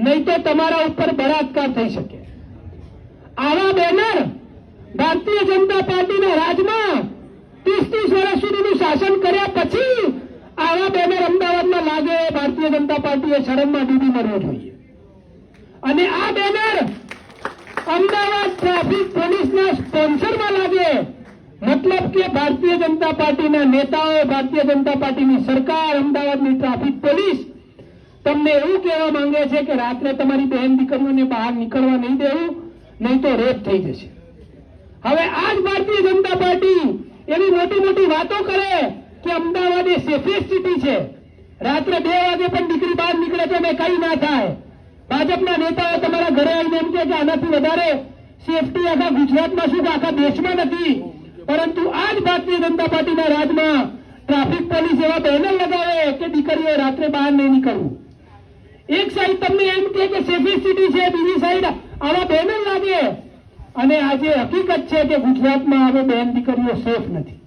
નહીં તો તમારા ઉપર બળાત્કાર થઈ શકે। આવા બેનર ભારતીય જનતા પાર્ટીના રાજમાં 30 વર્ષ સુધીનું શાસન કર્યા પછી આવા બેનર અમદાવાદમાં લાગે, ભારતીય જનતા પાર્ટીએ શરમમાં ડૂબી મરવો જોઈએ। અને આ બેનર અમદાવાદ ટ્રાફિક પોલીસના સ્પોન્સરમાં લાગે, મતલબ કે ભારતીય જનતા પાર્ટીના નેતાઓ, ભારતીય જનતા પાર્ટીની સરકાર, અમદાવાદની ટ્રાફિક પોલીસ તમને એવું કહેવા માંગે છે કે રાત્રે તમારી બહેન દીકરીઓને બહાર નીકળવા નહીં દેવું, નહીં તો રેપ થઈ જશે। હવે આ જ ભારતીય જનતા પાર્ટી એવી મોટી મોટી વાતો કરે કે અમદાવાદ એ સેફેસ્ટ સિટી છે, રાત્રે 2 વાગે પણ દીકરી બહાર નીકળે તો મેં કઈ ના થાય। ભાજપના નેતાઓ તમારા ઘરે આવીને એમ કે આનાથી વધારે સેફટી આખા ગુજરાતમાં શું કે આખા દેશમાં નથી, પરંતુ આ જ ભારતીય જનતા પાર્ટીના રાજમાં ટ્રાફિક પોલીસ એવા બેનર લગાવે કે દીકરીઓ રાત્રે બહાર નહીં નીકળવું। એક સાઈડ તમને એમ કે સેફેસ્ટ સિટી છે, બીજી સાઈડ આવા બેનર લાગે, અને આજે હકીકત છે કે ગુજરાતમાં હવે બહેન દીકરીઓ સેફ નથી।